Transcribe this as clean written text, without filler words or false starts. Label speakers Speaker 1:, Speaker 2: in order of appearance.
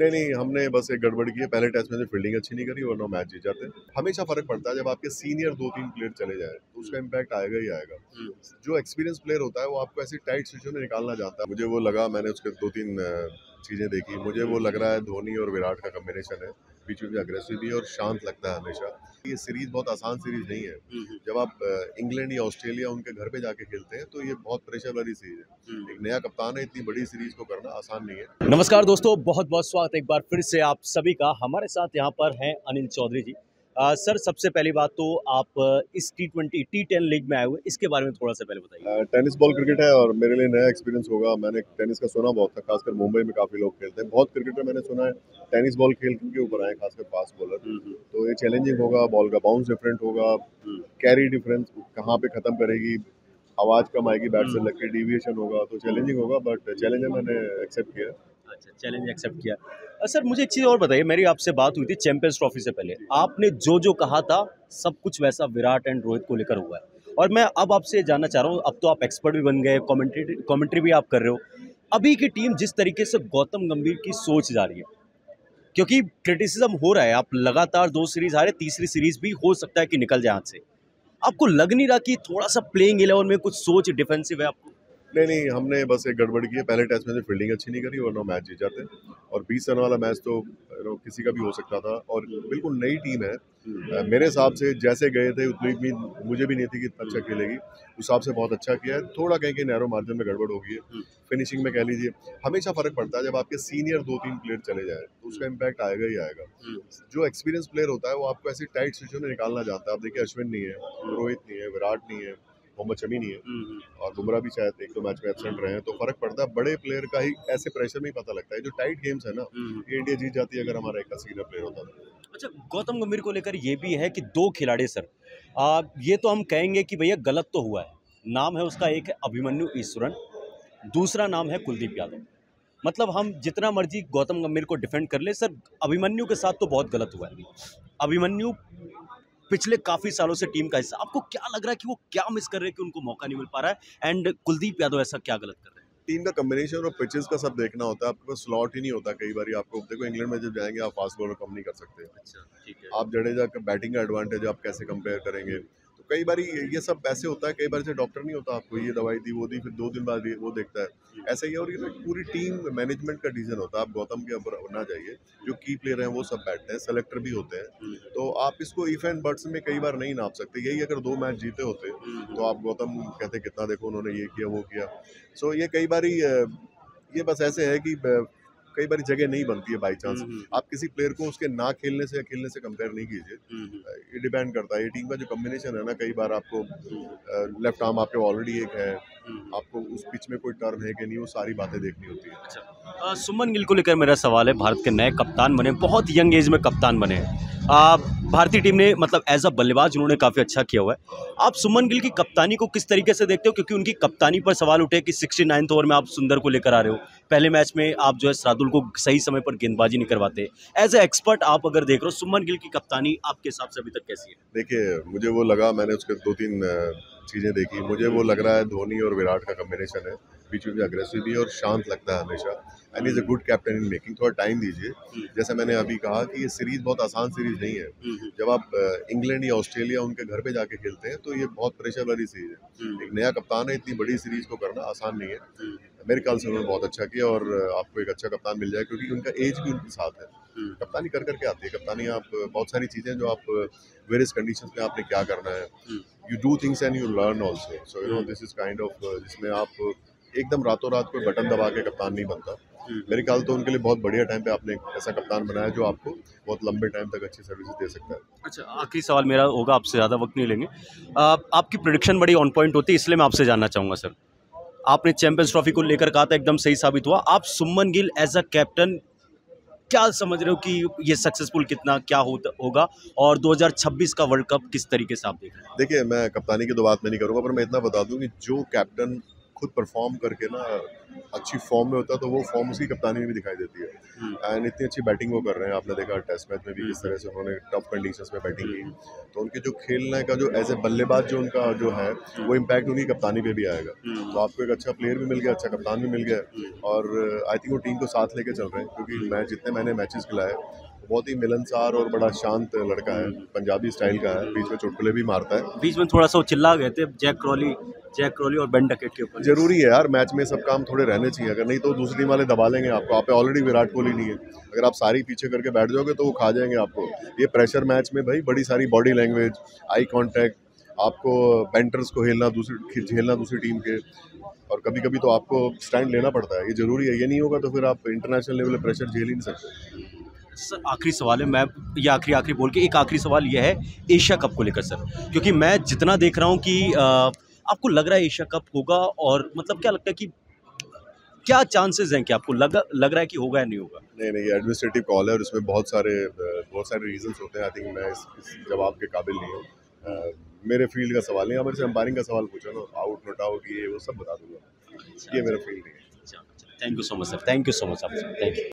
Speaker 1: नहीं, हमने बस एक गड़बड़ की है। पहले टेस्ट में जो फील्डिंग अच्छी नहीं करी वरना मैच जीत जाते। हमेशा फ़र्क पड़ता है जब आपके सीनियर 2-3 प्लेयर चले जाएँ, तो उसका इम्पैक्ट आएगा ही आएगा। जो एक्सपीरियंस प्लेयर होता है वो आपको ऐसी टाइट सिचुएशन में निकालना जानता है। मुझे वो लगा, मैंने उसके 2-3 चीज़ें देखी। मुझे वो लग रहा है धोनी और विराट का कॉम्बिनेशन है। बीच में भी अग्रेसिव भी है और शांत लगता है हमेशा। ये सीरीज़ बहुत आसान सीरीज़ नहीं है। जब आप इंग्लैंड या ऑस्ट्रेलिया उनके घर पे जाके खेलते हैं तो ये बहुत प्रेशर वाली सीरीज़ है। एक नया कप्तान है, इतनी बड़ी सीरीज़ को करना आसान नहीं है।
Speaker 2: नमस्कार दोस्तों, बहुत बहुत स्वागत है एक बार फिर से आप सभी का। हमारे साथ यहाँ पर हैं अनिल चौधरी जी। सर, सबसे पहली बात तो आप इस T10 लीग में आए हुए, इसके बारे में थोड़ा सा पहले बताइए।
Speaker 1: टेनिस बॉल क्रिकेट है और मेरे लिए नया एक्सपीरियंस होगा। मैंने टेनिस का सुना बहुत था, खासकर मुंबई में काफ़ी लोग खेलते हैं। बहुत क्रिकेटर मैंने सुना है टेनिस बॉल खेल के ऊपर आए, खासकर फास्ट बॉलर। तो ये चैलेंजिंग होगा, बॉल का बाउंस डिफरेंट होगा, कैरी डिफरेंस कहाँ पे ख़त्म करेगी, आवाज़ कम आएगी बैट से लग के, डिविएशन होगा, तो चैलेंजिंग होगा। बट चैलेंज मैंने एक्सेप्ट किया।
Speaker 2: अच्छा, चैलेंज एक्सेप्ट किया। सर, मुझे एक चीज़ और बताइए। मेरी आपसे बात हुई थी चैंपियंस ट्रॉफी से पहले, आपने जो जो कहा था सब कुछ वैसा विराट एंड रोहित को लेकर हुआ है। और मैं अब आपसे जानना चाह रहा हूँ, अब तो आप एक्सपर्ट भी बन गए, कमेंट्री भी आप कर रहे हो। अभी की टीम जिस तरीके से गौतम गंभीर की सोच जा रही है, क्योंकि क्रिटिसिज्म हो रहा है, आप लगातार 2 सीरीज हारे, तीसरी सीरीज भी हो सकता है कि निकल जाए हाथ से। आपको लग नहीं रहा कि थोड़ा सा प्लेइंग 11 में कुछ सोच डिफेंसिव है आपको?
Speaker 1: नहीं, हमने बस एक गड़बड़ की है। पहले टेस्ट में जो फील्डिंग अच्छी नहीं करी वरना मैच जीत जाते। और 20 रन वाला मैच तो किसी का भी हो सकता था और बिल्कुल नई टीम है। मेरे हिसाब से जैसे गए थे उतनी उम्मीद मुझे भी नहीं थी कि इतना अच्छा खेलेगी। उस हिसाब से बहुत अच्छा किया है। थोड़ा कहीं नैरो मार्जिन में गड़बड़ हो गई है। फिनिशिंग में कह लीजिए, हमेशा फ़र्क पड़ता है जब आपके सीनियर 2-3 प्लेयर चले जाएँ, तो उसका इम्पैक्ट आएगा ही आएगा। जो एक्सपीरियंस प्लेयर होता है वो आपको ऐसी टाइट सिचुएशन में निकालना जानता है। आप देखिए, अश्विन नहीं है, रोहित नहीं है, विराट नहीं है, मोहम्मद शमी नहीं है और बुमराह भी शायद 1-2 मैच में एब्सेंट रहे हैं, तो फ़र्क पड़ता है। बड़े प्लेयर का ही ऐसे प्रेशर में ही पता लगता है। जो टाइट गेम्स है ना, ये इंडिया जीत जाती है अगर हमारा एक सीनियर प्लेयर होता तो।
Speaker 2: अच्छा, गौतम गंभीर को लेकर ये भी है कि 2 खिलाड़ी सर, ये तो हम कहेंगे कि भैया गलत तो हुआ है। नाम है उसका, एक है अभिमन्यु ईश्वरन, दूसरा नाम है कुलदीप यादव। मतलब हम जितना मर्जी गौतम गंभीर को डिफेंड कर ले सर, अभिमन्यु के साथ तो बहुत गलत हुआ है। अभिमन्यु पिछले काफ़ी सालों से टीम का हिस्सा। आपको क्या लग रहा है कि वो क्या मिस कर रहे हैं कि उनको मौका नहीं मिल पा रहा है, एंड कुलदीप यादव ऐसा क्या गलत कर रहे हैं?
Speaker 1: टीम का कॉम्बिनेशन और पिचेस का सब देखना होता है। आपके पास स्लॉट ही नहीं होता। कई बार आपको देखो, इंग्लैंड में जब जाएंगे आप फास्ट बॉलर कम नहीं कर सकते।
Speaker 2: अच्छा, ठीक है।
Speaker 1: आप जडेजा का बैटिंग का एडवांटेज आप कैसे कंपेयर करेंगे? तो कई बार ये सब ऐसे होता है। कई बार से डॉक्टर नहीं होता, आपको ये दवाई दी वो दी, फिर 2 दिन बाद वो देखता है। ऐसा ही है। और ये ना पूरी टीम मैनेजमेंट का डिसीजन होता है। आप गौतम के ऊपर ना जाइए। जो की प्लेयर हैं वो सब बैठते हैं, सेलेक्टर भी होते हैं। तो आप इसको इफ एंड बट्स में कई बार नहीं नाप सकते। यही अगर 2 मैच जीते होते तो आप गौतम कहते कितना देखो उन्होंने ये किया वो किया। सो ये कई बार ये बस ऐसे है कि कई बार जगह नहीं बनती है बाई चांस। आप किसी प्लेयर को उसके ना खेलने से या खेलने से कंपेयर नहीं कीजिए। ये डिपेंड करता है। ये टीम का जो कॉम्बिनेशन है ना, कई बार आपको लेफ्ट आर्म आपके ऑलरेडी एक है, आपको उस पिच में कोई टर्न है कि नहीं, वो सारी बातें देखनी होती है।
Speaker 2: अच्छा, सुमन गिल को लेकर मेरा सवाल है। भारत के नए कप्तान बने, बहुत यंग एज में कप्तान बने हैं। भारतीय टीम ने मतलब एज अ बल्लेबाज उन्होंने काफ़ी अच्छा किया हुआ है। आप सुमन गिल की कप्तानी को किस तरीके से देखते हो, क्योंकि उनकी कप्तानी पर सवाल उठे कि 69th ओवर में आप सुंदर को लेकर आ रहे हो, पहले मैच में आप जो है शार्दुल को सही समय पर गेंदबाजी नहीं करवाते। एज ए एक्सपर्ट आप अगर देख रहे हो, सुमन गिल की कप्तानी आपके हिसाब से अभी तक कैसी है?
Speaker 1: देखिए, मुझे वो लगा, मैंने उसके 2-3 चीज़ें देखी। मुझे वो लग रहा है धोनी और विराट का कॉम्बिनेशन है। बीच में भी अग्रेसिव भी है और शांत लगता है हमेशा। And is a good captain in making. थोड़ा टाइम दीजिए। जैसे मैंने अभी कहा कि ये सीरीज़ बहुत आसान सीरीज़ नहीं है। जब आप इंग्लैंड या ऑस्ट्रेलिया उनके घर पे जाके खेलते हैं तो ये बहुत प्रेशर वाली सीरीज़ है। एक नया कप्तान है, इतनी बड़ी सीरीज़ को करना आसान नहीं है। मेरे ख्याल से उन्होंने बहुत अच्छा किया और आपको एक अच्छा कप्तान मिल जाए, क्योंकि उनका एज भी उनके साथ है। कप्तानी कर करके आती है। कप्तानी आप बहुत सारी चीज़ें जो आप वेरियस कंडीशंस में आपने क्या करना है, you do things and you learn also. So you know this is kind of जिसमें आप एकदम रातों रात कोई बटन दबा के कप्तान नहीं बनता। मेरे ख्याल तो उनके लिए बहुत बढ़िया टाइम पे आपने एक ऐसा कप्तान बनाया जो आपको बहुत लंबे टाइम तक अच्छी सर्विसेज दे सकता है।
Speaker 2: अच्छा, आखिरी सवाल मेरा होगा, आपसे ज़्यादा वक्त नहीं लेंगे। आपकी प्रेडिक्शन बड़ी ऑन पॉइंट होती है, इसलिए मैं आपसे जानना चाहूँगा सर। आपने चैंपियंस ट्रॉफी को लेकर कहा था, एकदम सही साबित हुआ। आप सुमन गिल एज अ कैप्टन क्या समझ रहे हो कि ये सक्सेसफुल कितना क्या होगा, और 2026 का वर्ल्ड कप किस तरीके से आप देख रहे हैं?
Speaker 1: देखिए, मैं कप्तानी की तो बात मैं नहीं करूँगा, पर मैं इतना बता दूँ कि जो कैप्टन खुद परफॉर्म करके ना अच्छी फॉर्म में होता है तो वो फॉर्म उसकी कप्तानी में भी दिखाई देती है। एंड इतनी अच्छी बैटिंग वो कर रहे हैं, आपने देखा टेस्ट मैच में भी किस तरह से उन्होंने टफ कंडीशंस में बैटिंग की। तो उनके जो खेलने का जो एज ए बल्लेबाज जो उनका जो है वो इम्पैक्ट उनकी कप्तानी पे भी आएगा। तो आपको एक अच्छा प्लेयर भी मिल गया, अच्छा कप्तान भी मिल गया, और आई थिंक वो टीम को साथ लेके चल रहे हैं, क्योंकि मैं जितने मैंने मैचेस खिलाए बहुत ही मिलनसार और बड़ा शांत लड़का है, पंजाबी स्टाइल का है, बीच में चुटकुले भी मारता है।
Speaker 2: बीच में थोड़ा सा वो चिल्ला गए थे जैक क्रॉली और बेन डकेट के ऊपर।
Speaker 1: जरूरी है यार, मैच में सब काम थोड़े रहने चाहिए, अगर नहीं तो दूसरी टीम वाले दबा लेंगे आपको। आप पे ऑलरेडी विराट कोहली नहीं है, अगर आप सारी पीछे करके बैठ जाओगे तो वो खा जाएंगे आपको। ये प्रेशर मैच में भाई बड़ी सारी बॉडी लैंग्वेज, आई कांटेक्ट, आपको बैंटर्स को झेलना दूसरी टीम के, और कभी कभी तो आपको स्टैंड लेना पड़ता है, ये जरूरी है। ये नहीं होगा तो फिर आप इंटरनेशनल लेवल पे प्रेशर झेल ही नहीं सकते।
Speaker 2: सर आखिरी सवाल है, मैं ये आखिरी बोल के एक आखिरी सवाल ये है एशिया कप को लेकर सर, क्योंकि मैं जितना देख रहा हूँ कि आपको लग रहा है एशिया कप होगा, और मतलब क्या लगता है कि क्या चांसेस हैं कि आपको लग रहा है कि होगा या नहीं होगा?
Speaker 1: नहीं, ये एडमिनिस्ट्रेटिव कॉल है और इसमें बहुत सारे रीजंस होते हैं। आई थिंक मैं इस जवाब के काबिल नहीं हूँ। मेरे फील्ड का सवाल नहीं, आप मेरे से अंपायरिंग का सवाल पूछो ना, आउट नॉट आउट ये वो सब बता दूंगा, ये मेरा फील्ड नहीं है।
Speaker 2: Thank you so much sir, thank you so much आप, थैंक यू।